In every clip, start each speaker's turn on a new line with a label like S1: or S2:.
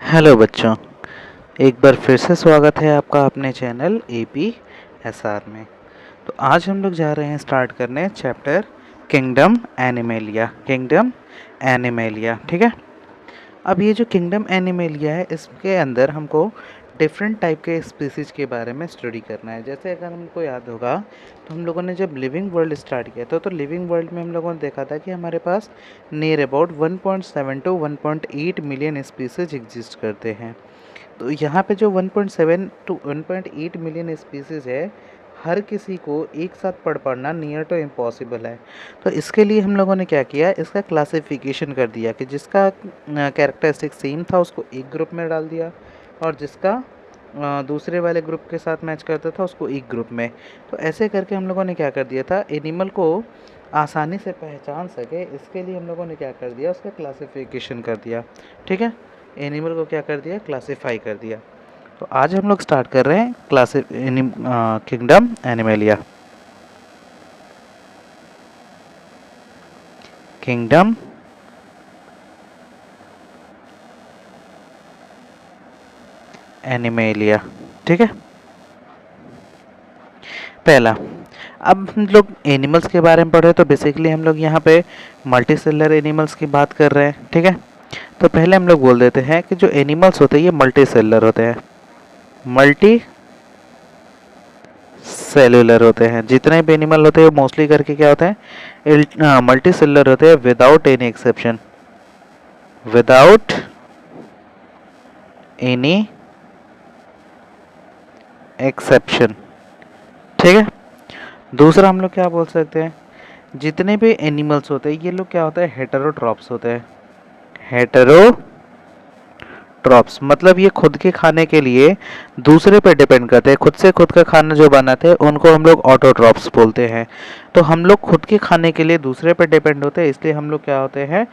S1: Hello बच्चों, एक बार फिर से स्वागत है आपका अपने चैनल APSR में। तो आज हम लोग जा रहे हैं स्टार्ट करने चैप्टर किंगडम एनिमेलिया। ठीक है। अब ये जो किंगडम एनिमेलिया है, इसके अंदर हमको डिफरेंट टाइप के स्पीसीज के बारे में स्टडी करना है। जैसे अगर हमको याद होगा तो हम लोगों ने जब लिविंग वर्ल्ड स्टार्ट किया था, तो लिविंग वर्ल्ड में हम लोगों ने देखा था कि हमारे पास near about 1.7 to 1.8 million species exist करते हैं। तो यहाँ पे जो 1.7 टू 1.8 मिलियन स्पीसीज है, हर किसी को एक साथ पढ़ पढ़ना नियर टू इम्पॉसिबल है। तो इसके लिए हम लोगों ने क्या किया, इसका क्लासिफिकेशन कर दिया कि जिसका कैरेक्टरिस्टिक सेम था उसको एक ग्रुप में डाल दिया, और जिसका दूसरे वाले ग्रुप के साथ मैच करता था उसको एक ग्रुप में। तो ऐसे करके हम लोगों ने क्या कर दिया था, एनिमल को आसानी से पहचान सके, इसके लिए हम लोगों ने क्या कर दिया, उसका क्लासिफिकेशन कर दिया। ठीक है। एनिमल को क्या कर दिया, क्लासिफाई कर दिया। तो आज हम लोग स्टार्ट कर रहे हैं किंगडम एनिमेलिया। Kingdom animalia. ठीक है। पहला, अब हम लोग एनिमल्स के बारे में पढ़ रहे हैं, तो बेसिकली हम लोग यहाँ पे मल्टी सेलर एनिमल्स की बात कर रहे हैं। ठीक है। तो पहले हम लोग बोल देते हैं कि जो एनिमल्स होते हैं ये मल्टी सेलर होते हैं। मल्टी सेलुलर होते हैं। जितने भी एनिमल होते हैं मोस्टली करके क्या होते हैं, मल्टी सेलुलर होते हैं, without any exception. Without any exception. ठीक है। दूसरा हम लोग क्या बोल सकते हैं, जितने भी एनिमल्स होते हैं ये लोग क्या होता है, हेटेरोट्रॉप्स होते हैं। हेटेरोट्रॉप्स मतलब ये खुद के खाने के लिए दूसरे पे डिपेंड करते हैं। खुद से खुद का खाना जो बनाते हैं उनको हम लोग ऑटोट्रॉप्स बोलते हैं। तो हम लोग खुद के खाने के लिए दूसरे पे डिपेंड होते हैं, इसलिए हम लोग क्या होते हैं,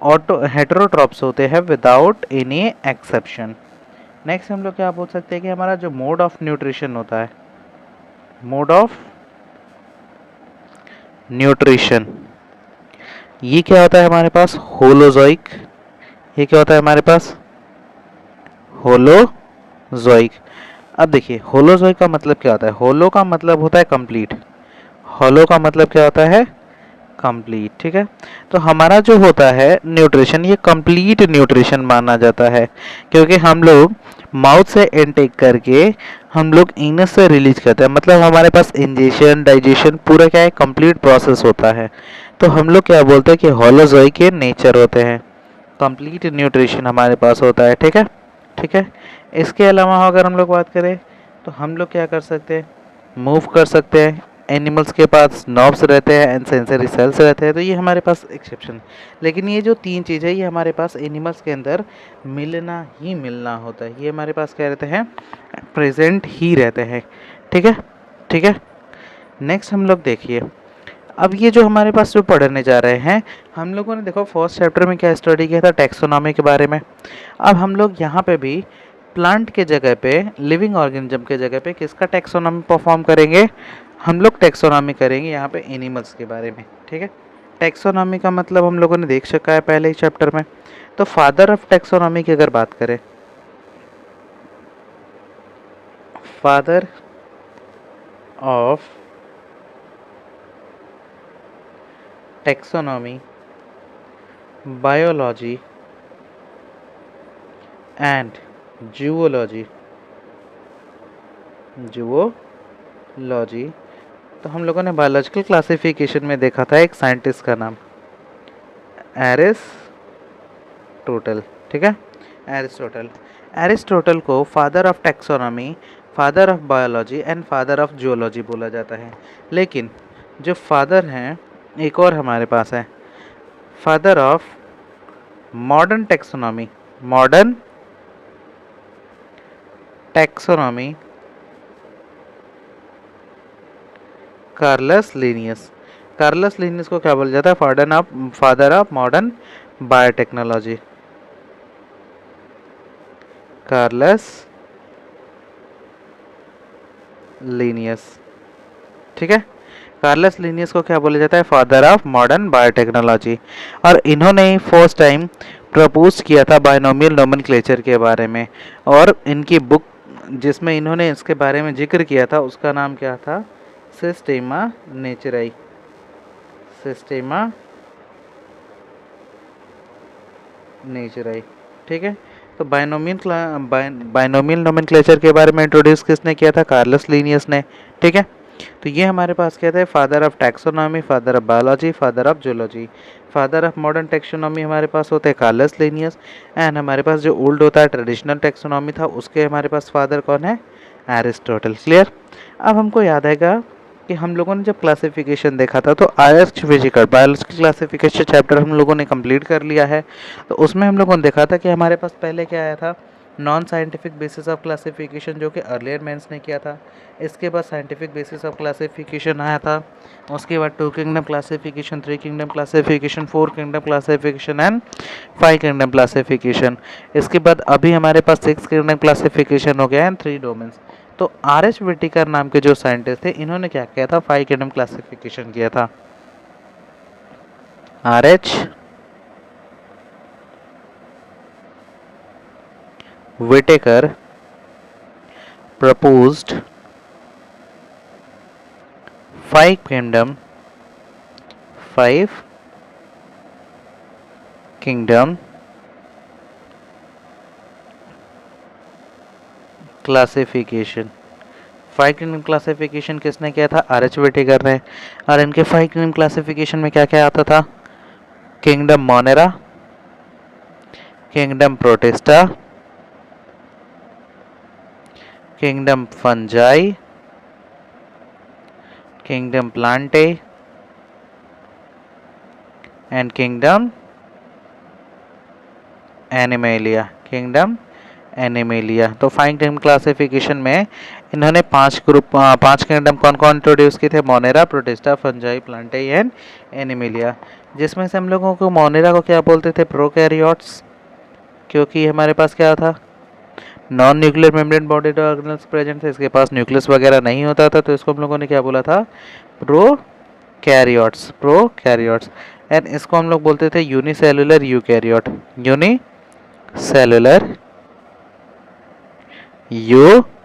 S1: ऑटो हेटेरोट्रॉप्स होते हैं विदाउट एनी एक्सेप्शन। नेक्स्ट हम लोग क्या बोल सकते हैं कि हमारा जो मोड ऑफ न्यूट्रिशन होता है, मोड ऑफ न्यूट्रिशन, ये क्या होता है हमारे पास, होलोजोइक। ये क्या होता है हमारे पास, होलोजोइक। अब देखिए होलोजोइक का मतलब क्या होता है, होलो का मतलब होता है कंप्लीट। होलो का मतलब क्या होता है, कंप्लीट। ठीक है। तो हमारा जो होता है न्यूट्रिशन, ये कंप्लीट न्यूट्रिशन माना जाता है, क्योंकि हम लोग माउथ से इनटेक करके हम लोग इनस से रिलीज करते हैं। मतलब हमारे पास इंजेशन डाइजेशन पूरा क्या है, कंप्लीट प्रोसेस होता है। तो हम लोग क्या बोलते हैं कि होलोजोइक के नेचर होते हैं, कंप्लीट न्यूट्रिशन हमारे पास होता है। ठीक है। ठीक है। इसके अलावा अगर हम लोग बात करें तो हम लोग क्या कर सकते हैं, मूव कर सकते हैं। एनिमल्स के पास नर्व्स रहते हैं एंड सेंसरी सेल्स रहते हैं, तो ये हमारे पास एक्सेप्शन। लेकिन ये जो तीन चीज़ है ये हमारे पास एनिमल्स के अंदर मिलना ही मिलना होता है, ये हमारे पास क्या रहते हैं, प्रेजेंट ही रहते हैं। ठीक है। ठीक है। नेक्स्ट हम लोग देखिए, अब ये जो हमारे पास जो पढ़ने जा रहे हैं, हम लोगों ने देखो फर्स्ट चैप्टर में क्या स्टडी किया था, टैक्सोनॉमी के बारे में। अब हम लोग यहाँ पे भी प्लांट के जगह पे, लिविंग ऑर्गेनिज्म के जगह पे किसका टैक्सोनॉमी परफॉर्म करेंगे, हम लोग टैक्सोनॉमी करेंगे यहाँ पे एनिमल्स के बारे में। ठीक है। टैक्सोनॉमी का मतलब हम लोगों ने देख सका है पहले ही चैप्टर में। तो फादर ऑफ टैक्सोनॉमी की अगर बात करें, father of taxonomy, biology and zoology, zoology, तो हम लोगों ने बायोलॉजिकल क्लासिफिकेशन में देखा था एक साइंटिस्ट का नाम एरिस्टोटल। ठीक है। एरिस्टोटल। एरिस्टोटल को father of taxonomy, father of biology and father of zoology बोला जाता है। लेकिन जो फादर हैं एक और हमारे पास है, father of modern taxonomy, modern taxonomy, Carolus Linnaeus. Carolus Linnaeus को क्या बोला जाता है, father of modern biotechnology, Carolus Linnaeus. ठीक है। कार्लस लिनियस को क्या बोला जाता है? Father of modern biotechnology. और इन्होंने ही फर्स्ट टाइम प्रपोज किया था बायनोमियल नोमेनक्लेचर के बारे में, और इनकी बुक जिसमें इन्होंने इसके बारे में जिक्र किया था उसका नाम क्या था? सिस्टेमा नेचुराई। सिस्टेमा नेचुराई, ठीक है। तो बायनोमियल नोमेनक्लेचर के बारे में इंट्रोड्यूस किसने किया था? कार्लस लिनियस ने, ठीक है। तो ये हमारे पास क्या थे? Father of taxonomy, father of biology, father of zoology. Father of modern taxonomy हमारे पास होते हैं कार्लस लिनियस, एंड हमारे पास जो ओल्ड होता है ट्रेडिशनल टैक्सोनॉमी था उसके हमारे पास फादर कौन है? एरिस्टोटल। क्लियर? अब हमको याद आएगा कि हम लोगों ने जब क्लासिफिकेशन देखा था तो arch physical biology classification chapter हम लोगों ने कंप्लीट कर लिया है। तो उसमें हम लोगों ने देखा था कि हमारे पास पहले क्या आया था? Non scientific basis of classification, जो कि अर्लियर मेंस ने किया था। इसके बाद साइंटिफिक बेसिस ऑफ क्लासिफिकेशन आया था। उसके बाद 2 kingdom classification, 3 kingdom classification, 4 kingdom classification and 5 kingdom classification. इसके बाद अभी हमारे पास 6 किंगडम क्लासिफिकेशन हो गया एंड 3 डोमेन्स। तो आर एच विटिकर नाम के जो साइंटिस्ट थे इन्होंने क्या किया था? 5 किंगडम क्लासिफिकेशन किया था। R H Whittaker proposed 5 kingdom classification. 5 kingdom classification किसने किया था? आर एच विटेकर ने। और इनके 5 किंगडम क्लासिफिकेशन में क्या क्या आता था? Kingdom Monera, kingdom protista, kingdom fungi, kingdom Plantae and kingdom animalia. Kingdom animalia. तो 5 किंगडम क्लासिफिकेशन में इन्होंने 5 किंगडम कौन कौन इंट्रोड्यूस किए थे? Monera, protista, fungi, Plantae and animalia. जिसमें से हम लोगों को मोनेरा को क्या बोलते थे? प्रोकैरियोट्स, क्योंकि हमारे पास क्या था? Non nuclear membrane body organelles present थे, इसके पास न्यूक्लियस वगैरह नहीं होता था, तो इसको हम लोगों ने क्या बोला था? प्रोकैरियोट्स। प्रोकैरियोट्स। एंड इसको हम लोग बोलते थे unicellular eukaryote. Unicellular eukaryotes.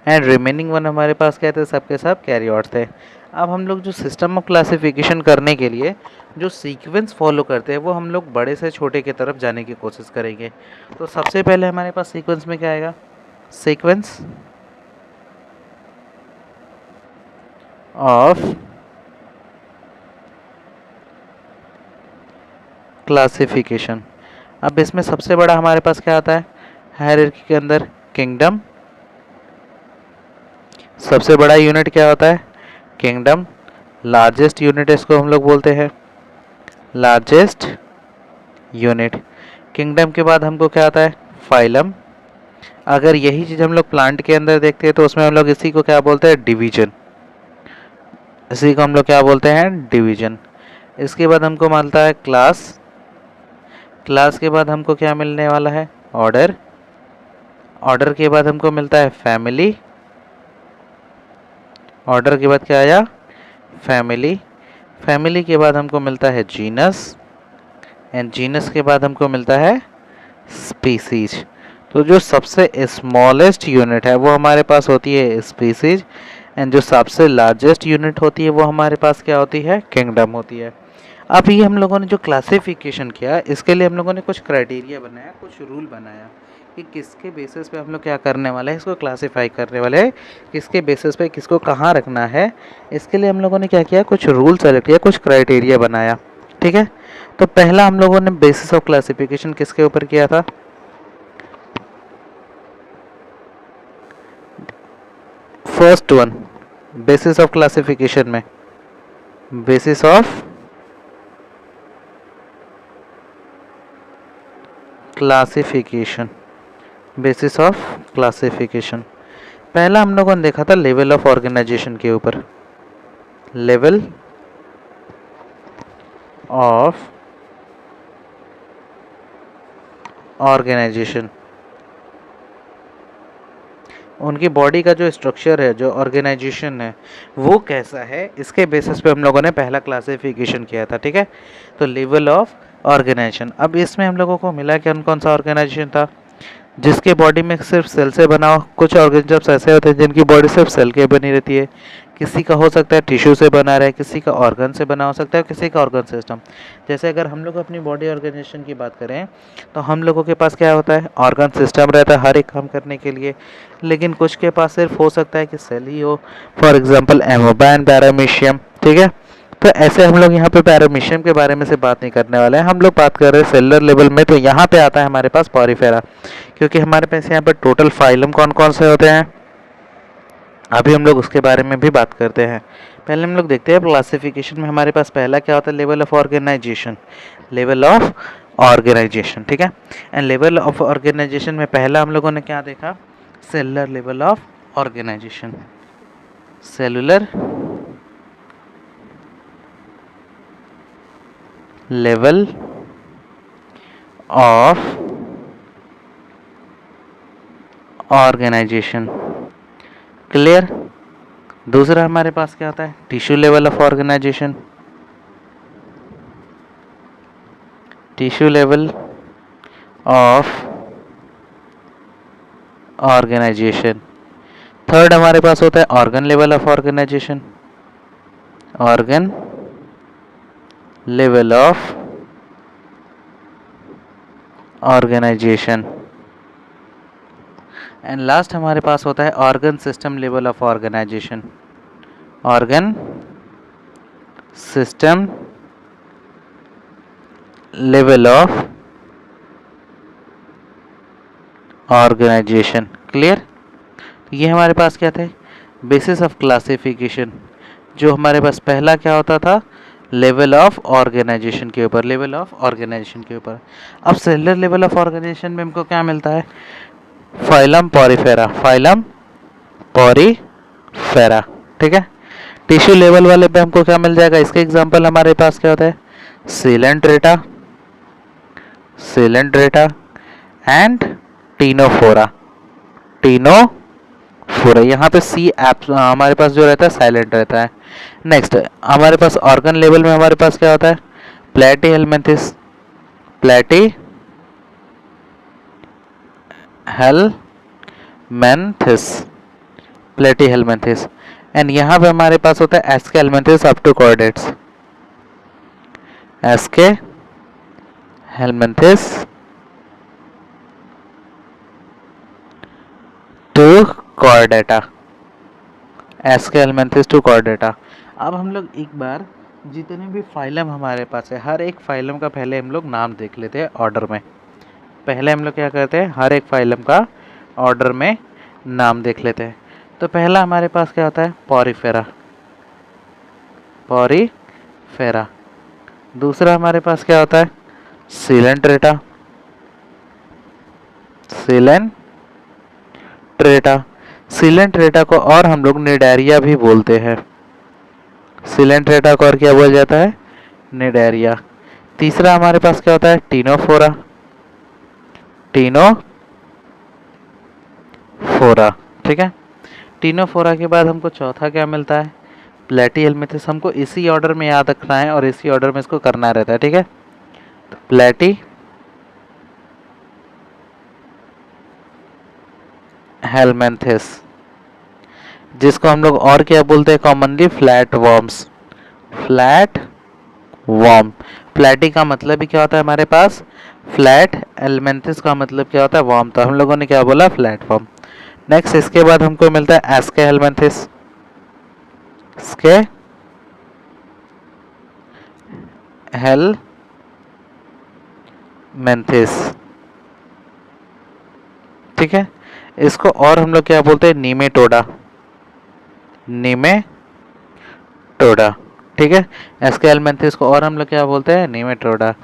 S1: And remaining one हमारे पास क्या थे? सबके सब कैरियोट्स थे। अब हम लोग जो सिस्टम ऑफ क्लासिफिकेशन करने के लिए जो सीक्वेंस फॉलो करते हैं वो हम लोग बड़े से छोटे की तरफ जाने की कोशिश करेंगे। तो सबसे पहले हमारे पास सीक्वेंस में क्या आएगा? Sequence of classification. अब इसमें सबसे बड़ा हमारे पास क्या आता है? हायरार्की के अंदर किंगडम। सबसे बड़ा यूनिट क्या होता है? किंगडम। लार्जेस्ट यूनिट इसको हम लोग बोलते हैं लार्जेस्ट यूनिट। किंगडम के बाद हमको क्या आता है? फाइलम। अगर यही चीज़ हम लोग प्लांट के अंदर देखते हैं तो उसमें हम लोग इसी को क्या बोलते हैं? डिवीजन। इसी को हम लोग क्या बोलते हैं? डिवीजन। इसके बाद हमको मिलता है क्लास। क्लास के बाद हमको क्या मिलने वाला है? ऑर्डर। ऑर्डर के बाद हमको मिलता है फैमिली। ऑर्डर के बाद क्या आया? फैमिली। फैमिली के बाद हमको मिलता है जीनस, एंड जीनस के बाद हमको मिलता है स्पीसीज। तो जो सबसे स्मॉलेस्ट यूनिट है वो हमारे पास होती है स्पीसीज, एंड जो सबसे लार्जेस्ट यूनिट होती है वो हमारे पास क्या होती है? किंगडम होती है। अब ये हम लोगों ने जो क्लासिफिकेशन किया इसके लिए हम लोगों ने कुछ क्राइटेरिया बनाया, कुछ रूल बनाया कि किसके बेसिस पे हम लोग क्या करने वाले हैं? इसको क्लासिफाई करने वाले हैं, किसके बेसिस पे किसको कहाँ रखना है। इसके लिए हम लोगों ने क्या किया? कुछ रूल सेलेक्ट किया, कुछ क्राइटेरिया बनाया, ठीक है। तो पहला हम लोगों ने बेसिस ऑफ क्लासिफिकेशन किसके ऊपर किया था? First one basis of classification में, basis of classification, basis of classification. पहला हम लोगों ने देखा था लेवल ऑफ ऑर्गेनाइजेशन के ऊपर। Level of organisation. उनकी बॉडी का जो स्ट्रक्चर है, जो ऑर्गेनाइजेशन है, वो कैसा है, इसके बेसिस पे हम लोगों ने पहला क्लासिफिकेशन किया था, ठीक है। तो लेवल ऑफ ऑर्गेनाइजेशन। अब इसमें हम लोगों को मिला कौन कौन सा ऑर्गेनाइजेशन था, जिसके बॉडी में सिर्फ सेल से बना हो। कुछ ऑर्गेनिजम्स ऐसे होते हैं जिनकी बॉडी सिर्फ सेल के बनी रहती है। किसी का हो सकता है टिश्यू से बना रहे, किसी का ऑर्गन से बना हो सकता है, किसी का ऑर्गन सिस्टम। जैसे अगर हम लोग अपनी बॉडी ऑर्गेनाइजेशन की बात करें तो हम लोगों के पास क्या होता है, ऑर्गन सिस्टम रहता है हर एक काम करने के लिए, लेकिन कुछ के पास सिर्फ हो सकता है कि सेल ही हो, for example amoeba and paramecium, ठीक है। तो ऐसे हम लोग यहाँ पे पैरामीशियम के बारे में से बात नहीं करने वाले हैं, हम लोग बात कर रहे हैं सेलुलर लेवल में। तो यहाँ पे आता है हमारे पास पॉरीफेरा, क्योंकि हमारे पास यहाँ पर टोटल फाइलम कौन कौन से होते हैं, अभी हम लोग उसके बारे में भी बात करते हैं। पहले हम लोग देखते हैं क्लासिफिकेशन में हमारे पास पहला क्या होता है, level of organisation. Level of organisation, ठीक है। एंड लेवल ऑफ ऑर्गेनाइजेशन में पहला हम लोगों ने क्या देखा, cellular level of organisation. Cellular level of organisation, clear. दूसरा हमारे पास क्या होता है, tissue level of organisation. Tissue level of organisation. Third हमारे पास होता है organ level of organisation. Organ level of organisation. And last हमारे पास होता है organ system level of organisation. Organ system level of organisation, clear. ये हमारे पास क्या थे, बेसिस ऑफ क्लासिफिकेशन। जो हमारे पास पहला क्या होता था, लेवल ऑफ ऑर्गेनाइजेशन के ऊपर, लेवल ऑफ ऑर्गेनाइजेशन के ऊपर। अब सेलुलर लेवल ऑफ ऑर्गेनाइजेशन में हमको क्या मिलता है, फाइलम पॉरीफेरा। फाइलम पॉरीफेरा, ठीक है। टिश्यू लेवल वाले पे हमको क्या मिल जाएगा, इसके एग्जांपल हमारे पास क्या होता है, Coelenterata, Coelenterata and Ctenophora. Ctenophora, यहाँ पे सी एप हमारे पास जो रहता है साइलेंट रहता है। नेक्स्ट हमारे पास ऑर्गन लेवल में हमारे पास क्या होता है, प्लेटी हेलमिंथिस, प्लेटी हेलमिंथिस, प्लेटी हेलमिंथिस। एंड यहाँ पे हमारे पास होता है aschelminthes up to chordates. Aschelminthes to chordata, aschelminthes to Chordata. अब हम लोग एक बार जितने भी फाइलम हमारे पास है, हर एक फाइलम का पहले हम लोग नाम देख लेते हैं ऑर्डर में। पहले हम लोग क्या करते हैं, हर एक फाइलम का ऑर्डर में नाम देख लेते हैं। तो पहला हमारे पास क्या होता है, पॉरीफेरा, पॉरीफेरा। दूसरा हमारे पास क्या होता है, सिलेंट्रेटा, सिलेंट्रेटा। सिलेंट्रेटा को और हम लोग निडारिया भी बोलते हैं। सिलेंट्रेटा को और क्या बोला जाता है, निडारिया। तीसरा हमारे पास क्या होता है, टीनोफोरा, टीनोफोरा, ठीक है। टीनोफोरा के बाद हमको चौथा क्या मिलता है, प्लेटी हेलमिंथिस। हमको इसी ऑर्डर में याद रखना है और इसी ऑर्डर में इसको करना रहता है, ठीक है। तो प्लेटी हेलमिंथिस, जिसको हम लोग और क्या बोलते हैं commonly, flat worms, flat warm. प्लेटी का मतलब ही क्या होता है हमारे पास, फ्लैट। हेलमिंथिस का मतलब क्या होता है, वॉर्म। तो हम लोगों ने क्या बोला, फ्लैट वॉर्म। नेक्स्ट इसके बाद हमको मिलता है एस्के हेलमिंथिस, एस्के हेलमिंथिस, ठीक है। इसको और हम लोग क्या बोलते हैं, नीमेटोडा, नीमेटोडा, ठीक है। एस्के हेलमिंथिस को और हम लोग क्या बोलते हैं, नीमेटोडा।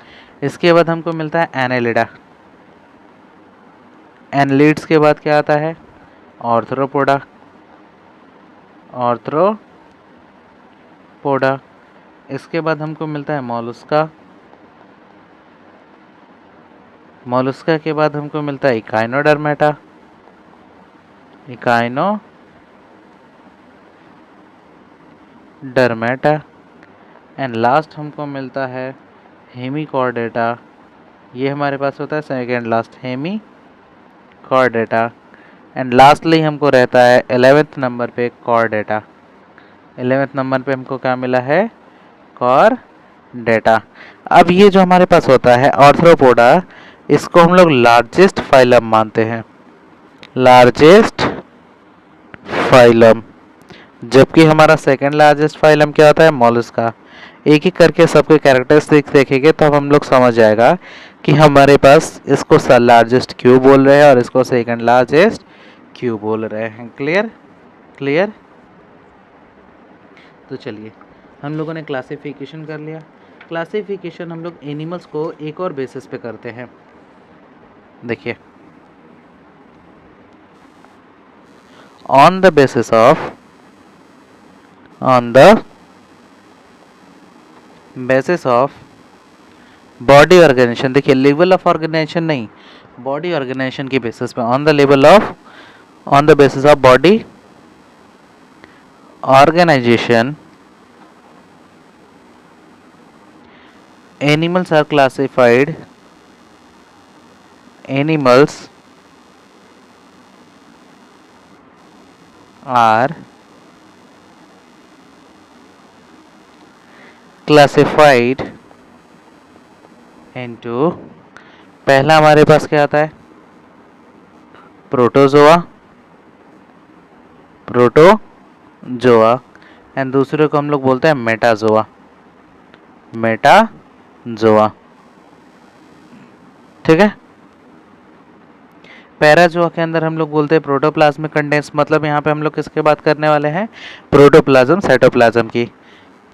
S1: इसके बाद हमको मिलता है एनेलिडा। एनलीड्स के बाद क्या आता है, ऑर्थ्रोपोडा, ऑर्थ्रोपोडा। इसके बाद हमको मिलता है मोलस्का, मोलस्का के बाद हमको मिलता है इकाइनोडर्मेटा, इकाइनोडर्मेटा एंड लास्ट हमको मिलता है हेमिकॉर्डेटा। ये हमारे पास होता है second last Hemichordata and lastly हमको रहता है 11th नंबर पे कॉर्डेटा। 11th नंबर पे हमको क्या मिला है? कॉर्डेटा। अब ये जो हमारे पास होता है आर्थ्रोपोडा, इसको हम लोग लार्जेस्ट फाइलम मानते हैं, लार्जेस्ट फाइलम। जबकि हमारा सेकंड लार्जेस्ट फाइलम क्या होता है? मॉलस्का। एक एक करके सबके कैरेक्टरिस्टिक्स देखेंगे तो हम लोग समझ जाएगा कि हमारे पास इसको लार्जेस्ट क्यों बोल रहे हैं और इसको सेकंड लार्जेस्ट क्यों बोल रहे हैं। क्लियर? क्लियर? तो चलिए, हम लोगों ने क्लासिफिकेशन कर लिया। क्लासिफिकेशन हम लोग एनिमल्स को एक और बेसिस पे करते हैं। देखिए, on the basis of body organisation. देखिए, लेवल ऑफ ऑर्गेनाइजेशन नहीं, बॉडी ऑर्गेनाइजेशन की बेसिस पे, on the basis of body organisation animals are classified into, पहला हमारे पास क्या आता है? प्रोटोजोआ एंड दूसरे को हम लोग बोलते हैं मेटाजोआ। ठीक है। पैराजोआ के अंदर हम लोग बोलते हैं प्रोटोप्लाज्मिक कंडेंस। मतलब यहाँ पे हम लोग किसके बात करने वाले हैं? प्रोटोप्लाज्म साइटोप्लाज्म की।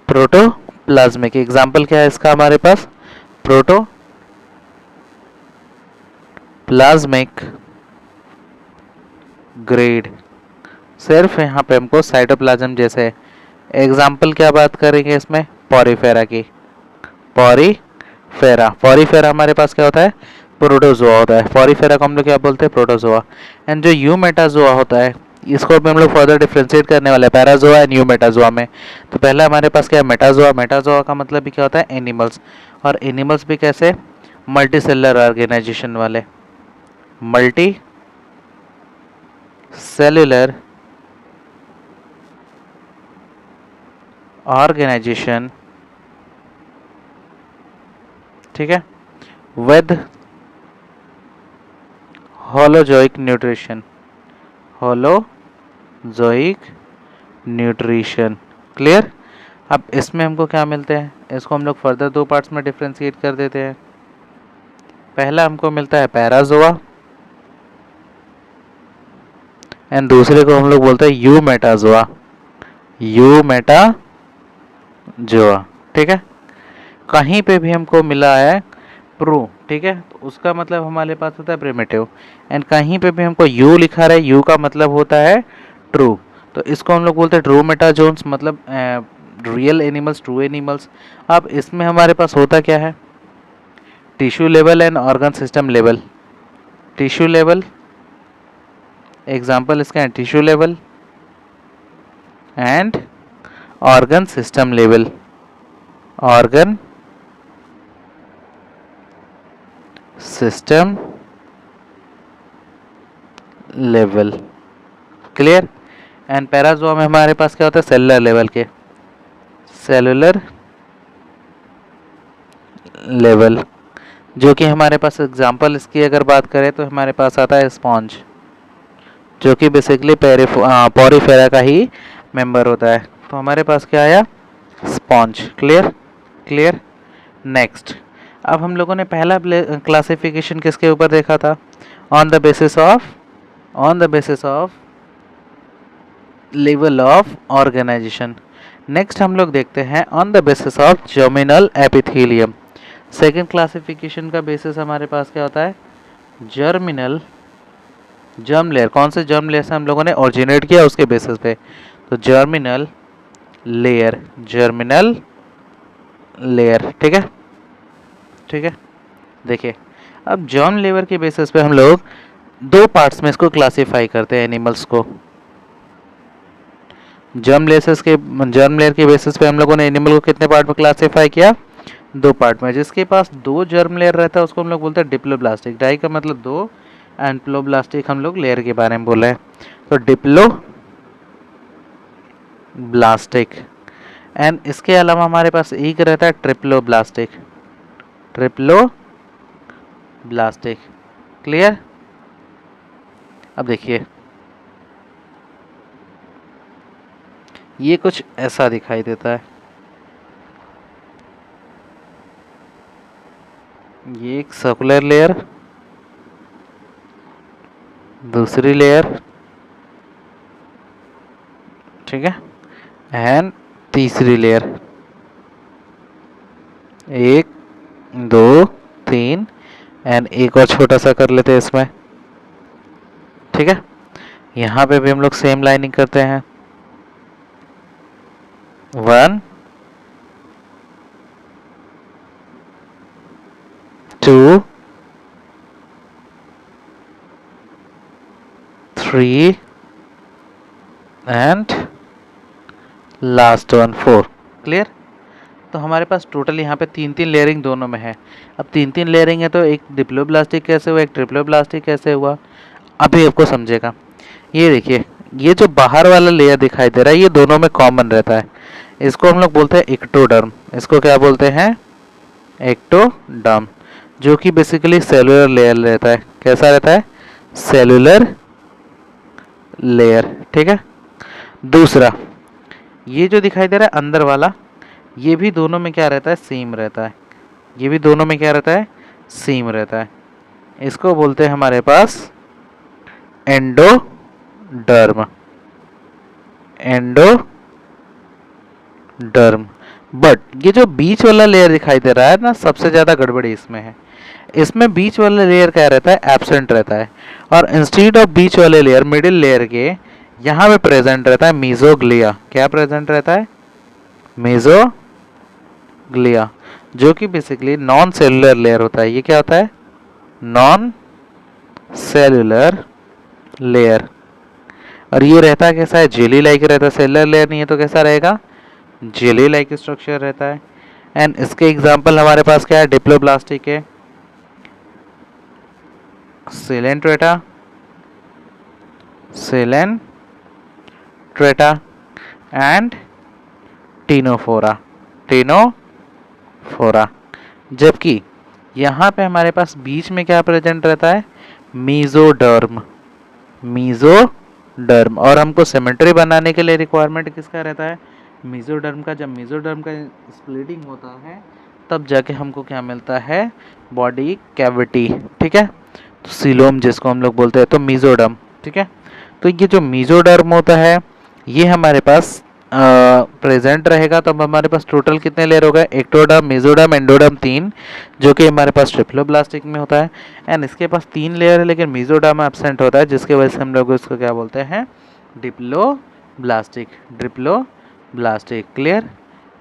S1: प्रोटोप्लाज्मिक एग्जाम्पल क्या है इसका हमारे पास? Protoplasmic grade. सिर्फ यहाँ पे हमको साइटोप्लाज्म जैसे एग्जाम्पल क्या बात करेंगे इसमें? पॉरीफेरा की। पॉरीफेरा हमारे पास क्या होता है? प्रोटोजोआ होता है। पॉरीफेरा को हम लोग क्या बोलते हैं? प्रोटोजोआ। एंड जो यूमेटाजोआ होता है, इसको भी हम लोग फर्दर डिफ्रेंशिएट करने वाले हैं पैराजोआ एंड यूमेटाजोआ में। तो पहला हमारे पास क्या है? मेटाजोआ। मेटाजोआ का मतलब भी क्या होता है? एनिमल्स। और एनिमल्स भी कैसे? मल्टी सेलुलर ऑर्गेनाइजेशन वाले, मल्टी सेलुलर ऑर्गेनाइजेशन। ठीक है, विद होलोजोइक न्यूट्रिशन। क्लियर? अब इसमें हमको क्या मिलते हैं? इसको हम लोग फर्दर दो पार्ट्स में डिफ्रेंशिएट कर देते हैं। पहला हमको मिलता है पैराजोआ एंड दूसरे को हम लोग बोलते हैं यूमेटाजोआ। ठीक है। कहीं पे भी हमको मिला है प्रो, ठीक है, तो उसका मतलब हमारे पास होता है प्रिमिटिव। एंड कहीं पे भी हमको यू लिखा रहा है, यू का मतलब होता है ट्रू, तो इसको हम लोग बोलते हैं ट्रू मेटाजोन्स, मतलब रियल एनिमल्स, ट्रू एनिमल्स। अब इसमें हमारे पास होता क्या है? Tissue level and organ system level. Tissue level example इसका है tissue level and organ system level. Organ system level. Clear? And Parazoa में हमारे पास क्या होता है? सेलुलर लेवल के, सेलुलर लेवल, जो कि हमारे पास एग्जांपल इसकी अगर बात करें तो हमारे पास आता है स्पॉन्ज, जो कि बेसिकली पॉरीफेरा का ही मेंबर होता है। तो हमारे पास क्या आया? स्पॉन्ज। क्लियर? क्लियर? नेक्स्ट, अब हम लोगों ने पहला क्लासिफिकेशन किसके ऊपर देखा था? On the basis of level of organisation. Next हम लोग देखते हैं on the basis of germinal epithelium. Second classification का बेसिस हमारे पास क्या होता है? Germinal, germ layer. कौन से जर्म लेयर से हम लोगों ने ओरिजिनेट किया उसके बेसिस पे, तो जर्मिनल लेयर, ठीक है, ठीक है। देखिए, अब जर्म लेयर के बेसिस पे हम लोग दो पार्ट्स में इसको क्लासिफाई करते हैं एनिमल्स को। जर्म लेयर के बेसिस पे हम लोगों ने एनिमल को कितने पार्ट में क्लासिफाई किया? दो पार्ट में। जिसके पास दो जर्म लेयर रहता है उसको हम लोग बोलते हैं डिप्लोब्लास्टिक। डाई का मतलब दो, एंड प्लोब्लास्टिक हम लोग लेयर के बारे में बोल रहे हैं। तो डिप्लोब्लास्टिक। एंड इसके अलावा हमारे पास एक रहता है ट्रिप्लोब्लास्टिक। Triploblastic, clear? अब देखिए ये कुछ ऐसा दिखाई देता है। ये एक सर्कुलर लेयर, दूसरी लेयर, ठीक है, एंड तीसरी लेयर। एक, दो, तीन, एंड एक और छोटा सा कर लेते हैं इसमें, ठीक है। यहाँ पे भी हम लोग सेम लाइनिंग करते हैं। 1 2 3 एंड लास्ट वन 4, क्लियर? तो हमारे पास टोटल यहाँ पे तीन तीन लेयरिंग दोनों में है। अब तीन तीन लेयरिंग है तो एक डिप्लोब्लास्टिक कैसे हुआ, एक ट्रिप्लोब्लास्टिक कैसे हुआ, अभी आपको समझेगा। ये देखिए, ये जो बाहर वाला लेयर दिखाई दे रहा है ये दोनों में कॉमन रहता है। इसको हम लोग बोलते हैं एक्टोडर्म। इसको क्या बोलते हैं? एक्टोडर्म, जो कि बेसिकली सेलुलर लेयर रहता है। कैसा रहता है? सेलुलर लेयर, ठीक है। दूसरा, ये जो दिखाई दे रहा है अंदर वाला, ये भी दोनों में क्या रहता है? सेम रहता है। ये भी दोनों में क्या रहता है? सेम रहता है। इसको बोलते हैं हमारे पास एंडोडर्म। एंडोडर्म। बट ये जो बीच वाला लेयर दिखाई दे रहा है ना, सबसे ज़्यादा गड़बड़ी इसमें है। इसमें बीच वाला लेयर क्या रहता है? एब्सेंट रहता है। और इंस्टीड ऑफ बीच वाले लेयर, मिडिल लेयर के यहाँ पे प्रेजेंट रहता है मीजोग्लिया। क्या प्रेजेंट रहता है? मीजोग्लिया, जो कि बेसिकली नॉन सेलुलर लेयर होता है। ये क्या होता है? Non cellular layer. और ये रहता कैसा है? जेली लाइक रहता है। सेलुलर लेयर नहीं है तो कैसा रहेगा? जेली लाइक स्ट्रक्चर रहता है। एंड इसके एग्जांपल हमारे पास क्या है? डिप्लोब्लास्टिक के सिलेंट्रेटा, एंड टीनोफोरा। जबकि यहाँ पे हमारे पास बीच में क्या प्रेजेंट रहता है? मीजोडर्म। और हमको सिमेट्री बनाने के लिए रिक्वायरमेंट किसका रहता है? मीजोडर्म का। जब मीजोडर्म का स्प्लिटिंग होता है तब जाके हमको क्या मिलता है? बॉडी कैविटी, ठीक है। तो सीलोम जिसको हम लोग बोलते हैं, तो मीजोडर्म, ठीक है। तो ये जो मीजोडर्म होता है ये हमारे पास प्रेजेंट रहेगा। तो अब हमारे पास टोटल कितने लेयर हो गए? एक्टोडर्म, मेसोडर्म, एंडोडर्म, तीन, जो कि हमारे पास ट्रिप्लोब्लास्टिक में होता है। एंड इसके पास तीन लेयर है लेकिन मेसोडर्म एब्सेंट होता है, जिसकी वजह से हम लोग इसको क्या बोलते हैं? डिप्लोब्लास्टिक।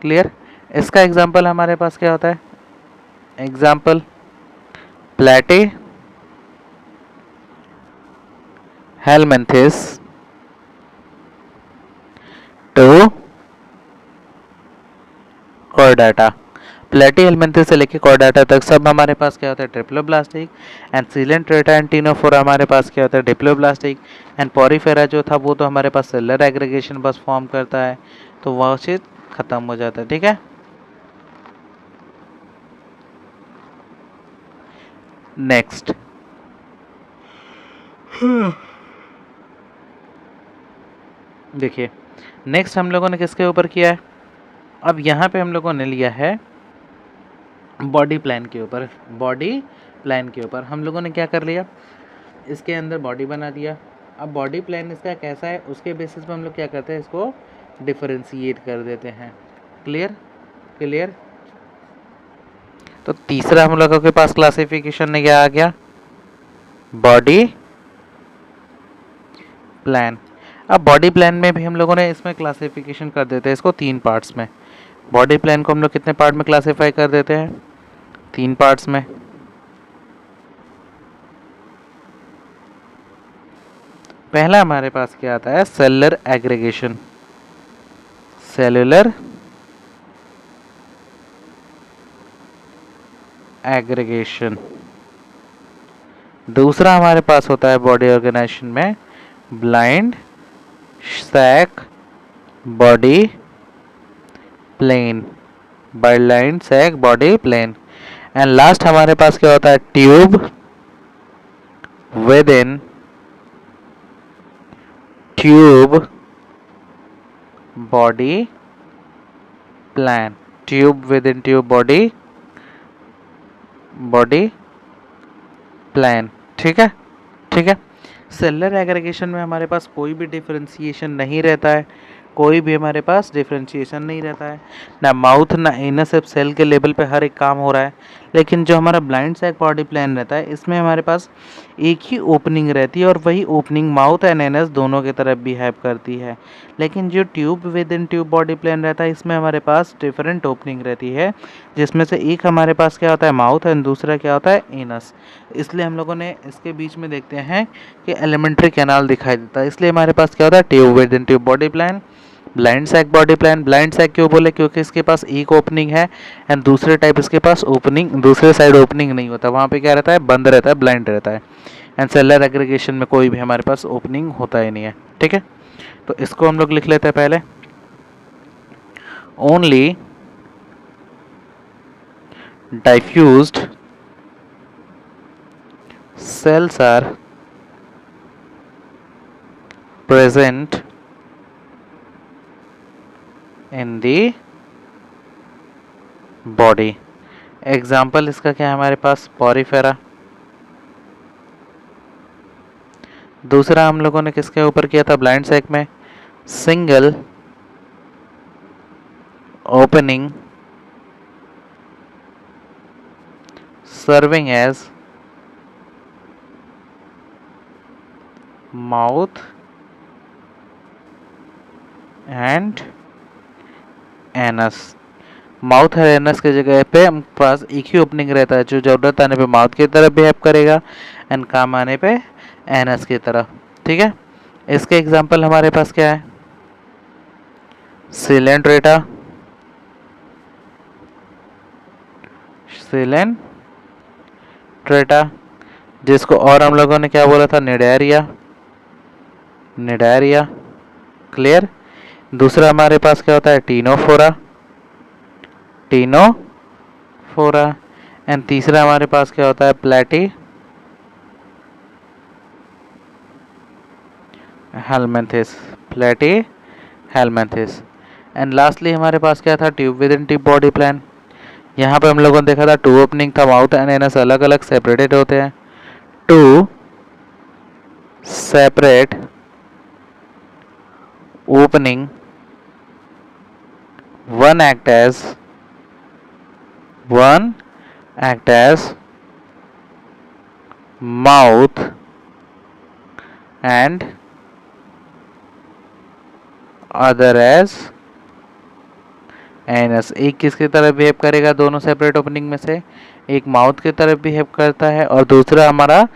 S1: क्लियर? इसका एग्जाम्पल हमारे पास क्या होता है? एग्जाम्पल प्लेटी हेलमिंथिस टू कॉर्डाटा। प्लेटीहेलमिंथिस से लेके कॉर्डाटा तक सब हमारे पास क्या होता है? Triploblastic. And Coelenterata and Ctenophora हमारे पास क्या होता है? डिप्लोब्लास्टिक। एंड पॉरीफेरा जो था वो तो हमारे पास सेलुलर एग्रीगेशन बस फॉर्म करता है, तो वह चीज खत्म हो जाता है, ठीक है। नेक्स्ट, देखिए नेक्स्ट हम लोगों ने किसके ऊपर किया है? अब यहाँ पे हम लोगों ने लिया है बॉडी प्लान के ऊपर। हम लोगों ने क्या कर लिया? इसके अंदर बॉडी बना दिया। अब बॉडी प्लान इसका कैसा है उसके बेसिस पे हम लोग क्या करते हैं? इसको डिफरेंशिएट कर देते हैं। क्लियर? तो तीसरा हम लोगों के पास क्लासिफिकेशन में क्या आ गया? Body plan. अब बॉडी प्लान में भी हम लोगों ने इसमें क्लासिफिकेशन कर देते हैं इसको तीन पार्ट्स में। बॉडी प्लान को हम लोग कितने पार्ट में क्लासिफाई कर देते हैं? तीन पार्ट्स में। पहला हमारे पास क्या आता है, सेलुलर एग्रीगेशन, सेलुलर एग्रीगेशन। दूसरा हमारे पास होता है बॉडी ऑर्गेनाइजेशन में blind sac body plan, blind sac body plan. And last हमारे पास क्या होता है, tube within tube body plan, tube within tube body plan. ठीक है, ठीक है। सेलुलर एग्रीगेशन में हमारे पास कोई भी डिफरेंशिएशन नहीं रहता है, कोई भी हमारे पास डिफरेंशिएशन नहीं रहता है, ना माउथ ना एनस, सिर्फ सेल के लेवल पे हर एक काम हो रहा है। लेकिन जो हमारा ब्लाइंड सैक बॉडी प्लान रहता है, इसमें हमारे पास एक ही ओपनिंग रहती है और वही ओपनिंग माउथ एंड एनस दोनों की तरफ बिहेव करती है। लेकिन जो tube within tube body plan रहता है, इसमें हमारे पास डिफरेंट ओपनिंग रहती है, जिसमें से एक हमारे पास क्या होता है माउथ एंड दूसरा क्या होता है एनस। इसलिए हम लोगों ने इसके बीच में देखते हैं कि एलिमेंट्री कैनाल दिखाई देता है। इसलिए हमारे पास क्या होता है, tube within tube body plan, blind sac body plan. Blind sac क्यों बोले, क्योंकि इसके पास एक ओपनिंग है एंड दूसरे टाइप इसके पास ओपनिंग, दूसरे साइड ओपनिंग नहीं होता, वहाँ पे क्या रहता है, बंद रहता है, ब्लाइंड रहता है। एंड सेलुलर एग्रीगेशन में कोई भी हमारे पास ओपनिंग होता ही नहीं है। ठीक है, तो इसको हम लोग लिख लेते हैं पहले, only diffused cells are present in the body। Example इसका क्या है हमारे पास, पॉरीफेरा। दूसरा हम लोगों ने किसके ऊपर किया था, ब्लाइंड सैक में, single opening serving as mouth and anus. Mouth और एनस के जगह पे हम पास एक ही ओपनिंग रहता है, जो जरूरत आने पे माउथ की तरफ बिहेव करेगा एंड काम आने पे एनस की तरफ। ठीक है, इसके एग्जांपल हमारे पास क्या है, सिलेंट्रेटा, सिलेंट्रेटा, जिसको और हम लोगों ने क्या बोला था, निडारिया, निडारिया। क्लियर। दूसरा हमारे पास क्या होता है, टीनोफोरा, टीनोफोरा। एंड तीसरा हमारे पास क्या होता है, प्लेटी हेलमेंथिस, प्लेटी हेलमेंथिस। एंड लास्टली हमारे पास क्या था, tube within tube body plan. यहाँ पे हम लोगों ने देखा था टू ओपनिंग था, माउथ एंड एनस अलग अलग सेपरेटेड होते हैं, two separate opening, one act as mouth and other as anus. एक किसकी तरह बिहेव करेगा, दोनों सेपरेट ओपनिंग में से एक माउथ की तरफ बिहेव करता है और दूसरा हमारा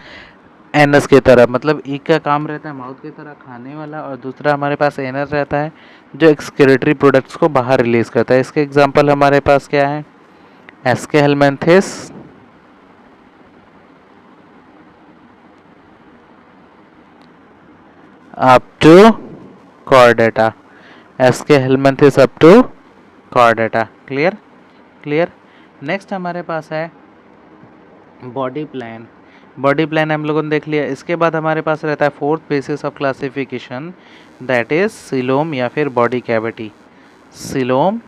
S1: एनस की तरफ। मतलब एक का काम रहता है माउथ की तरह खाने वाला और दूसरा हमारे पास एनस रहता है जो एक्सक्रीटरी प्रोडक्ट्स को बाहर रिलीज करता है। इसके एग्जांपल हमारे पास क्या है, aschelminthes, up to chordata, aschelminthes up to Chordata. Clear, clear. Next हमारे पास है बॉडी प्लान। बॉडी प्लान हम लोगों ने देख लिया। इसके बाद हमारे पास रहता है fourth basis of classification, that is coelom या फिर बॉडी कैविटी। सिलोम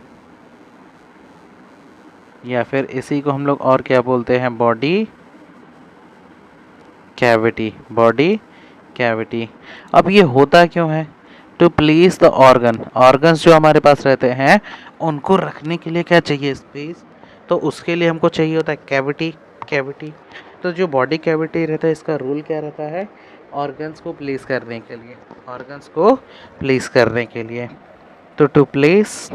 S1: या फिर इसी को हम लोग और क्या बोलते हैं, बॉडी कैविटी, बॉडी कैविटी। अब ये होता क्यों है, to place the organ, organs जो हमारे पास रहते हैं उनको रखने के लिए क्या चाहिए, स्पेस। तो उसके लिए हमको चाहिए होता है कैविटी, कैविटी। तो जो बॉडी कैविटी रहता है इसका रोल क्या रहता है, ऑर्गन्स को प्लेस करने के लिए, ऑर्गन्स को प्लेस करने के लिए। तो to place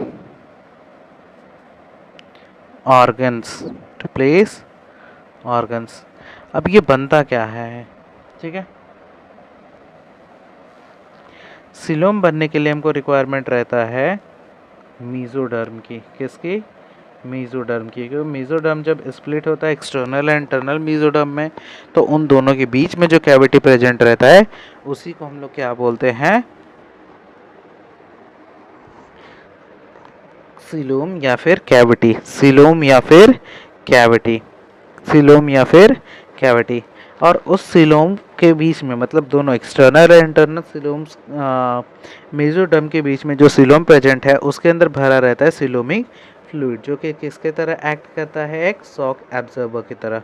S1: organs, to place organs. अब ये बनता क्या है, ठीक है। सिलोम बनने के लिए हमको रिक्वायरमेंट रहता है मीजोडर्म की। किसकी? मीजोडर्म की। क्योंकि मीजोडर्म जब स्प्लिट होता है एक्सटर्नल एंड इंटरनल मीजोडर्म में, तो उन दोनों के बीच में जो कैविटी प्रेजेंट रहता है उसी को हम लोग क्या बोलते हैं? सिलोम या फिर कैविटी। सिलोम या फिर कैविटी। सिलोम या फिर कैविटी। और उस सिलोम के बीच में, मतलब दोनों एक्सटर्नल और इंटरनल सिलोम्स, मेसोडर्म के बीच में जो सिलोम प्रेजेंट है उसके अंदर भरा रहता है सिलोमिक फ्लूइड, जो कि किसके तरह एक्ट करता है? एक शॉक एब्जॉर्बर की तरह।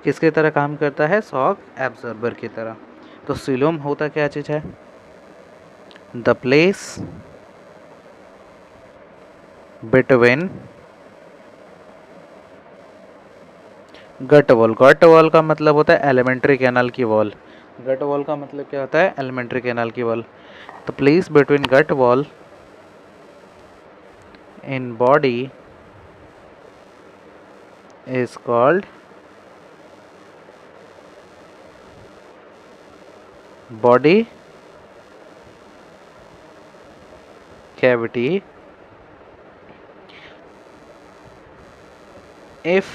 S1: किसके तरह काम करता है? शॉक एब्जॉर्बर की तरह। तो सिलोम होता क्या चीज़ है? The place between gut wall. Gut wall का मतलब होता है एलिमेंट्री कैनाल की वॉल। गट वॉल का मतलब क्या होता है? एलिमेंट्री कैनाल की wall. The place between gut wall in body is called body cavity. If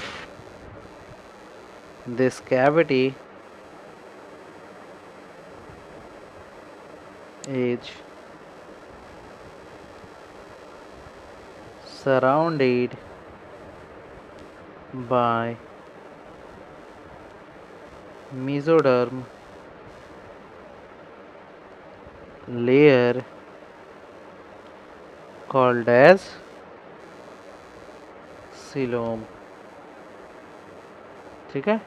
S1: this cavity is surrounded by mesoderm layer called as coelom. ठीक है,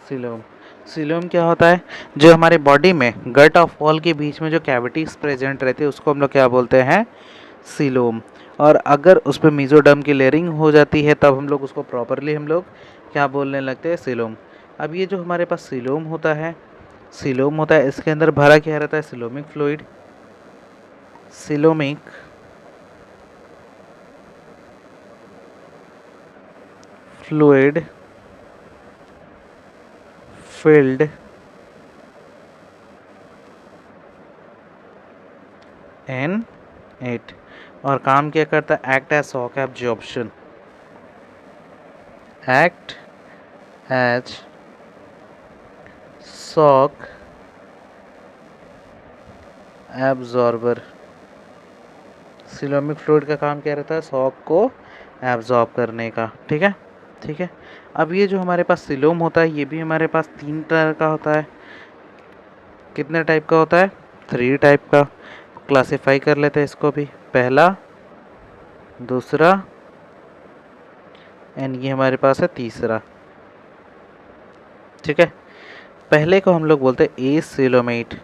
S1: सीलोम। सीलोम क्या होता है? जो हमारे बॉडी में गट ऑफ वॉल के बीच में जो कैविटीज प्रेजेंट रहती है उसको हम लोग क्या बोलते हैं? सीलोम। और अगर उस पर मीजोडर्म की लेयरिंग हो जाती है तब हम लोग उसको प्रॉपरली हम लोग क्या बोलने लगते हैं? सीलोम। अब ये जो हमारे पास सीलोम होता है, सीलोम होता है, इसके अंदर भरा क्या रहता है? Coelomic fluid. Coelomic fluid filled in it। और काम क्या करता है? Act as shock absorption. Act as shock absorber. Coelomic fluid का काम क्या रहता है? शॉक को एब्जॉर्ब करने का। ठीक है, ठीक है। अब ये जो हमारे पास सिलोम होता है ये भी हमारे पास 3 तरह का होता है। कितने टाइप का होता है? 3 टाइप का। क्लासिफाई कर लेते हैं इसको भी। पहला, दूसरा एंड ये हमारे पास है तीसरा। ठीक है, पहले को हम लोग बोलते हैं ए सिलोमेट।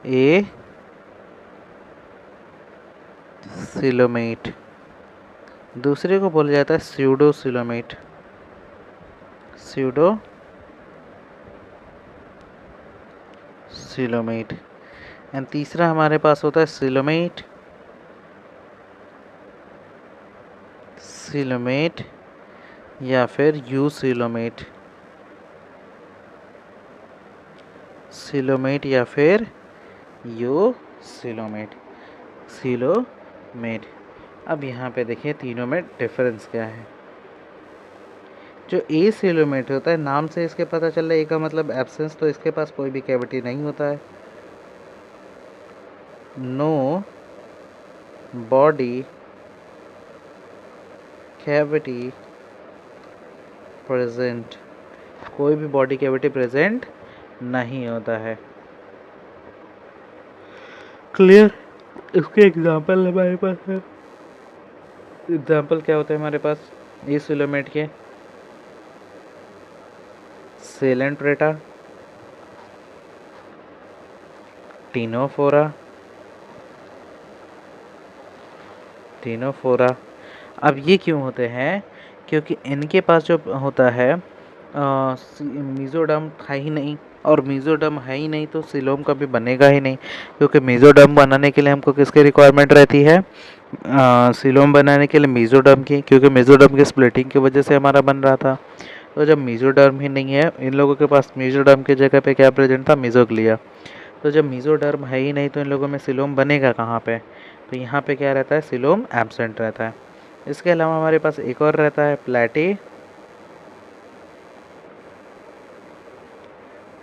S1: ए सिलोमेट। दूसरे को बोला जाता है pseudo coelomate. Pseudo coelomate. And तीसरा हमारे पास होता है सिलोमेट। सिलोमेट या फिर यू सिलोमेट। सिलोमेट या फिर यू सिलोमेट। सिलोमेट। अब यहाँ पे देखिए तीनों में डिफरेंस क्या है। जो ए सिलोमेट होता है, नाम से इसके पता चल रहा है ए का मतलब एब्सेंस, तो इसके पास कोई भी कैविटी नहीं होता है। No body cavity present. कोई भी बॉडी कैविटी प्रेजेंट नहीं होता है। क्लियर? इसके एग्जाम्पल हमारे पास है। एग्जाम्पल क्या होते हैं हमारे पास ए सिलोमेट के? Coelenterata, ctenophora, ctenophora. अब ये क्यों होते हैं? क्योंकि इनके पास जो होता है मीजोडर्म है ही नहीं, और मीजोडर्म है ही नहीं तो सिलोम कभी बनेगा ही नहीं। क्योंकि मीजोडर्म बनाने के लिए हमको किसकी रिक्वायरमेंट रहती है? सिलोम बनाने के लिए मीजोडर्म की, क्योंकि मीजोडर्म की स्प्लिटिंग की वजह से हमारा बन रहा था। तो जब मीजोडर्म ही नहीं है, इन लोगों के पास मीजोडर्म की जगह पे क्या प्रेजेंट था? मीजोग्लिया। तो जब मीजोडर्म है ही नहीं तो इन लोगों में सिलोम बनेगा कहाँ पे? तो यहाँ पे क्या रहता है, सिलोम एब्सेंट रहता है। इसके अलावा हमारे पास एक और रहता है प्लेटी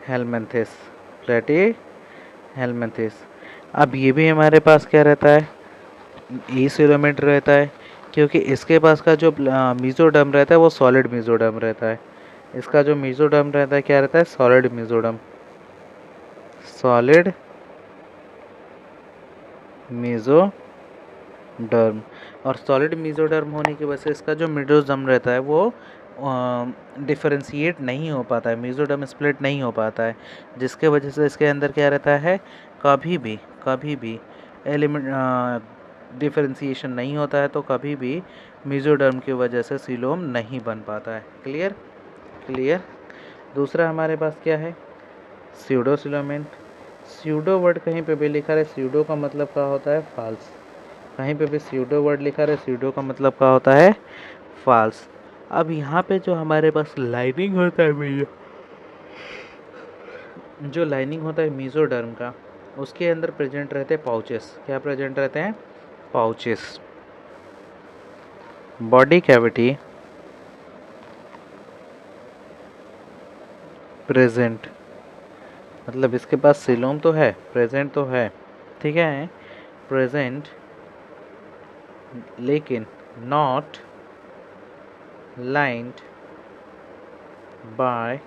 S1: हेलमिंथिस, प्लेटी हेलमिंथिस। अब ये भी हमारे पास क्या रहता है, एसिलोमेट रहता है, क्योंकि इसके पास का जो मीजोडर्म रहता है वो सॉलिड मीजोडर्म रहता है। इसका जो मीजोडर्म रहता है क्या रहता है, सॉलिड मीजोडर्म, सॉलिड मीजोडर्म। और सॉलिड मीजोडर्म होने की वजह से इसका जो मीजोडर्म रहता है वो डिफरेंशिएट नहीं हो पाता है, मीजोडर्म स्प्लिट नहीं हो पाता है, जिसके वजह से इसके अंदर क्या रहता है, कभी भी एलिमेंट डिफरेंशिएशन नहीं होता है, तो कभी भी मीजोडर्म की वजह से सीलोम नहीं बन पाता है। क्लियर। दूसरा हमारे पास क्या है, स्यूडोसिलोमेंट। स्यूडो वर्ड कहीं पे भी लिखा है, स्यूडो का मतलब क्या होता है, फाल्स। कहीं पे भी स्यूडो वर्ड लिखा है, स्यूडो का मतलब क्या होता है, फाल्स। अब यहाँ पे जो हमारे पास लाइनिंग होता है भैया, जो लाइनिंग होता है मीजोडर्म का, उसके अंदर प्रेजेंट रहते हैं पाउचेस। क्या प्रेजेंट रहते हैं, पाउचेस। बॉडी कैविटी प्रेजेंट, मतलब इसके पास सिलोम तो है, प्रेजेंट तो है, ठीक है, प्रेजेंट, लेकिन not lined by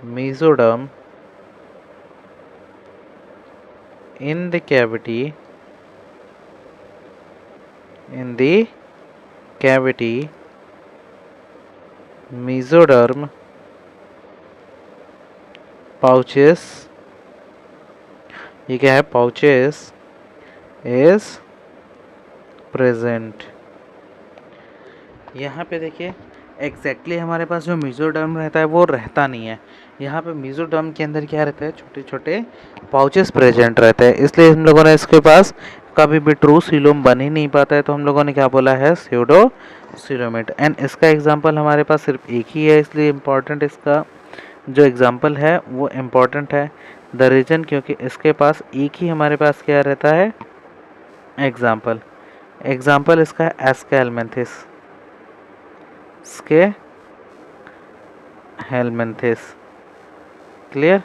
S1: mesoderm in the cavity mesoderm pouches, ये क्या है, pouches is present। यहाँ पे देखिए एग्जैक्टली हमारे पास जो मीजोडर्म रहता है वो रहता नहीं है। यहाँ पे मीजोडर्म के अंदर क्या रहता है, छोटे छोटे पाउचेस प्रेजेंट रहते हैं, इसलिए हम लोगों ने इसके पास कभी भी ट्रू सीलोम बन ही नहीं पाता है, तो हम लोगों ने क्या बोला है, स्यूडो सीलोमेट। एंड इसका एग्जांपल हमारे पास सिर्फ एक ही है, इसलिए इम्पॉर्टेंट इसका जो एग्जांपल है वो इम्पॉर्टेंट है। द रीजन, क्योंकि इसके पास एक ही हमारे पास क्या रहता है, एग्जाम्पल इसका है aschelminthes, aschelminthes. Clear.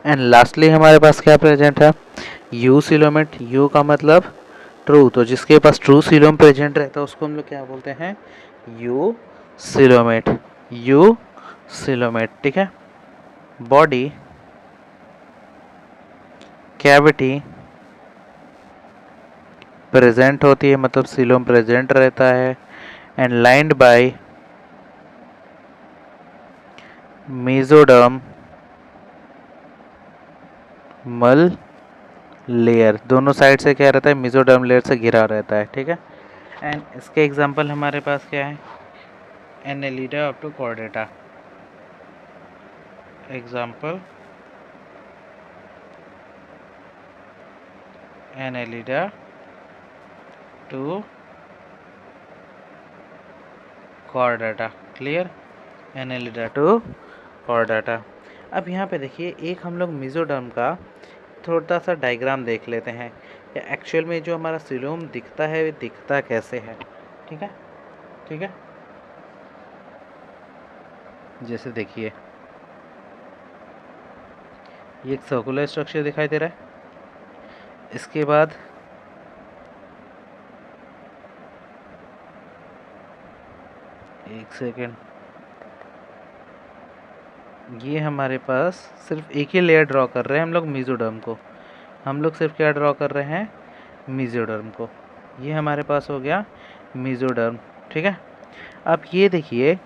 S1: And lastly हमारे पास क्या प्रेजेंट है, यू सिलोमेट। यू का मतलब ट्रू, तो जिसके पास ट्रू सिलोम प्रेजेंट रहता है उसको हम लोग क्या बोलते हैं, यू सिलोमेट, ठीक है। बॉडी कैविटी प्रेजेंट होती है, मतलब सिलोम प्रेजेंट रहता है, एंड लाइंड बाय मेसोडर्म मल लेयर, दोनों साइड से क्या रहता है, मेसोडर्म लेयर से घिरा रहता है, ठीक है। एंड इसके एग्जांपल हमारे पास क्या है, Annelida up to Chordata. Example Annelida to Chordata. Clear, Annelida to Chordata. अब यहाँ पे देखिए एक हम लोग मेसोडर्म का थोड़ा सा डायग्राम देख लेते हैं, एक्चुअल में जो हमारा सिलोम दिखता है वो दिखता कैसे है, ठीक है। जैसे देखिए ये एक सर्कुलर स्ट्रक्चर दिखाई दे रहा है, इसके बाद एक सेकेंड, ये हमारे पास सिर्फ एक ही लेयर ड्रॉ कर रहे हैं हम लोग मेसोडर्म को, हम लोग सिर्फ क्या ड्रॉ कर रहे हैं, मेसोडर्म को। ये हमारे पास हो गया मेसोडर्म, ठीक है। अब ये देखिए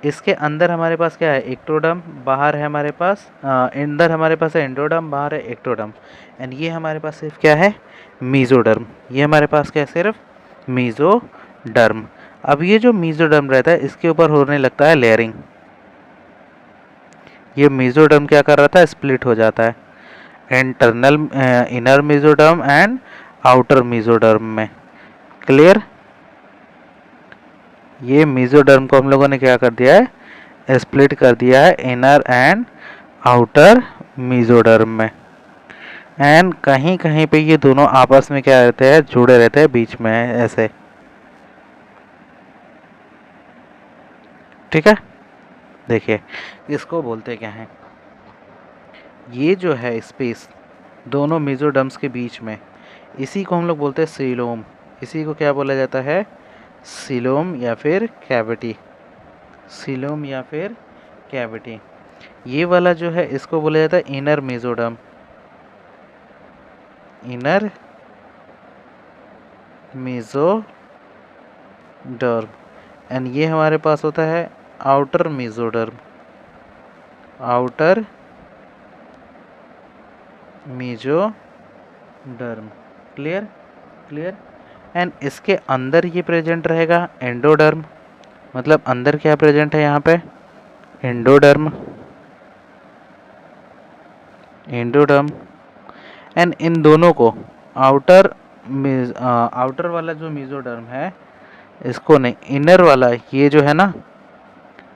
S1: इसके अंदर हमारे पास क्या है, एक्टोडर्म, बाहर है हमारे पास अंदर हमारे पास है एंडोडर्म, बाहर है एक्टोडर्म, एंड ये हमारे पास सिर्फ क्या है, मेसोडर्म। ये हमारे पास क्या है, सिर्फ मेसोडर्म। अब ये जो मेसोडर्म रहता है इसके ऊपर होने लगता है लेयरिंग, ये मेसोडर्म क्या कर रहा था, स्प्लिट हो जाता है inner mesoderm and outer mesoderm में। क्लियर। ये मेसोडर्म को हम लोगों ने क्या कर दिया है, स्प्लिट कर दिया है इनर एंड आउटर मेसोडर्म में। एंड कहीं कहीं पे ये दोनों आपस में क्या रहते हैं, जुड़े रहते हैं बीच में ऐसे, ठीक है। देखिए इसको बोलते क्या हैं, ये जो है स्पेस दोनों मेसोडर्म्स के बीच में, इसी को हम लोग बोलते हैं सीलोम। इसी को क्या बोला जाता है, सीलोम या फिर कैविटी, सीलोम या फिर कैविटी। ये वाला जो है इसको बोला जाता है inner mesoderm, inner mesoderm. And ये हमारे पास होता है outer mesoderm, outer mesoderm. Clear, clear. And इसके अंदर ये प्रेजेंट रहेगा एंडोडर्म, मतलब अंदर क्या प्रेजेंट है यहाँ पे, एंडोडर्म, एंडोडर्म। एंड इन दोनों को आउटर आउटर वाला जो मेसोडर्म है, इसको नहीं, इनर वाला ये जो है ना,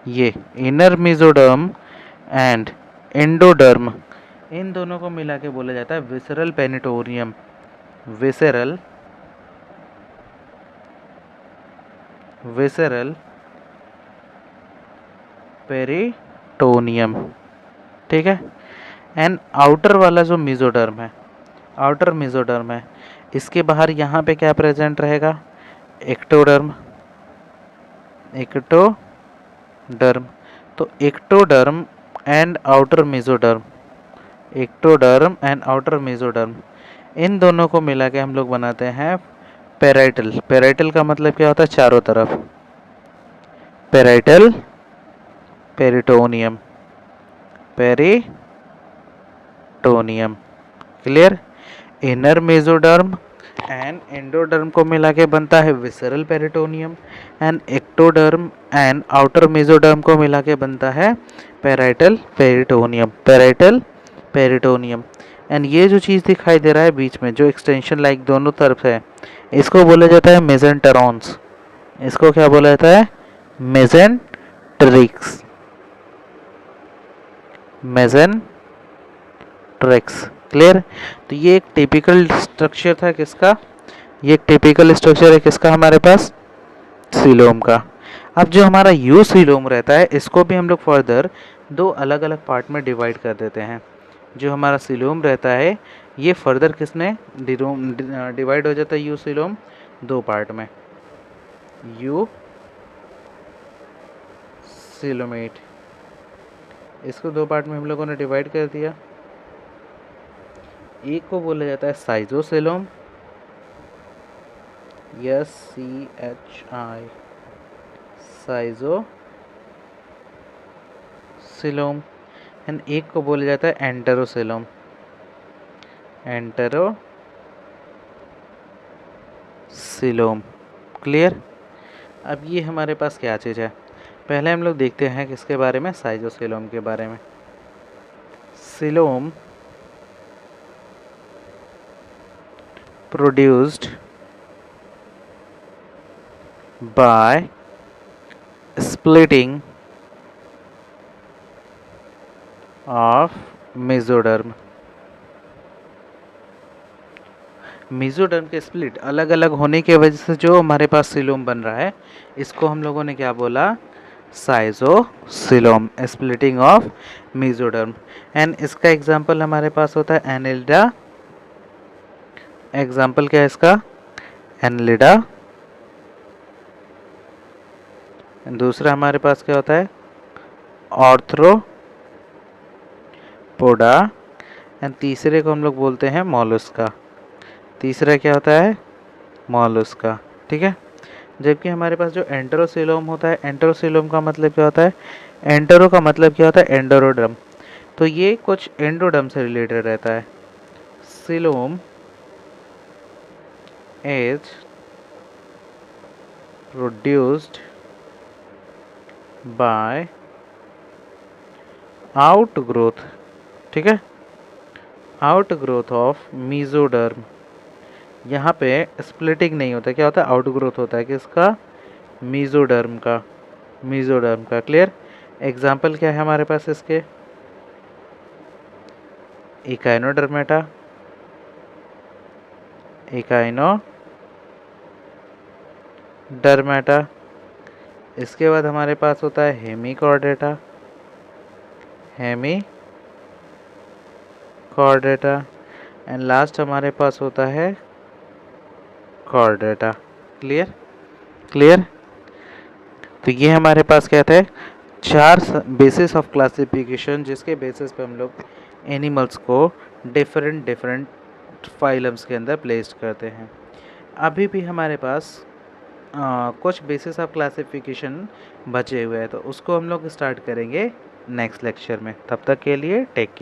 S1: ये इनर मेसोडर्म एंड एंडोडर्म, इन दोनों को मिला के बोला जाता है visceral peritoneum, visceral, visceral peritoneum, ठीक है। एंड आउटर वाला जो मेसोडर्म है, आउटर मेसोडर्म है, इसके बाहर यहाँ पे क्या प्रेजेंट रहेगा, एक्टोडर्म, एक्टोडर्म। तो ectoderm and outer mesoderm, ectoderm and outer mesoderm, इन दोनों को मिला के हम लोग बनाते हैं पेराइटल। पेराइटल का मतलब क्या होता है, चारों तरफ, parietal peritoneum, peritoneum. Clear. Inner mesoderm and endoderm को मिला के बनता है visceral peritoneum, and ectoderm and outer mesoderm को मिला के बनता है parietal peritoneum, parietal peritoneum. And ये जो चीज़ दिखाई दे रहा है बीच में, जो एक्सटेंशन लाइक दोनों तरफ है, इसको बोला जाता है मेसेंटेरॉन्स। इसको क्या बोला जाता है, मेसेंट्रिक्स, मेसेंट्रिक्स। क्लियर। तो ये एक टिपिकल स्ट्रक्चर था किसका, ये एक टिपिकल स्ट्रक्चर है किसका, हमारे पास सीलोम का। अब जो हमारा यू सीलोम रहता है, इसको भी हम लोग फर्दर दो अलग अलग पार्ट में डिवाइड कर देते हैं। जो हमारा सीलोम रहता है, ये फर्दर किसने डिवाइड हो जाता है, यू सीलोम दो पार्ट में, यू सीलोमेट, इसको दो पार्ट में हम लोगों ने डिवाइड कर दिया। एक को बोला जाता है साइजोसीलोम, SCHI, साइजोसीलोम। एंड एक को बोला जाता है एंटेरोसीलोम, एंटेरोसीलोम। क्लियर। अब ये हमारे पास क्या चीज़ है, पहले हम लोग देखते हैं किसके बारे में, साइजोसीलोम के बारे में। Coelom produced by splitting of mesoderm। Mesoderm के स्प्लिट अलग अलग होने की वजह से जो हमारे पास सीलोम बन रहा है, इसको हम लोगों ने क्या बोला, साइजोसीलोम, स्प्लिटिंग ऑफ मेसोडर्म। एंड इसका एग्जांपल हमारे पास होता है एनेलिडा। एग्जांपल क्या है इसका, एनेलिडा। दूसरा हमारे पास क्या होता है, ऑर्थ्रोपोडा। एंड तीसरे को हम लोग बोलते हैं मॉलस्का। तीसरा क्या होता है, मॉलस्का, ठीक है। जबकि हमारे पास जो एंटेरोसीलोम होता है, एंटेरोसीलोम का मतलब क्या होता है, एंटेरो का मतलब क्या होता है, एंडोरोडर्म। तो ये कुछ एंडोडर्म से रिलेटेड रहता है। Coelom is produced by outgrowth, ठीक है, आउटग्रोथ ऑफ मेसोडर्म। यहाँ पे स्प्लिटिंग नहीं होता, क्या होता है, आउटग्रोथ होता है किसका, मीजोडर्म का क्लियर। एग्जाम्पल क्या है हमारे पास इसके, इकाइनोडर्मेटा, इकाइनोडर्मेटा। इसके बाद हमारे पास होता है हेमिकॉर्डेटा, एंड लास्ट हमारे पास होता है कॉर्डेटा। क्लियर। तो ये हमारे पास क्या था, 4 बेसिस ऑफ क्लासिफिकेशन, जिसके बेसिस पे हम लोग एनिमल्स को डिफरेंट फाइलम्स के अंदर प्लेस्ड करते हैं। अभी भी हमारे पास कुछ बेसिस ऑफ क्लासिफिकेशन बचे हुए हैं, तो उसको हम लोग स्टार्ट करेंगे नेक्स्ट लेक्चर में। तब तक के लिए टेक केयर।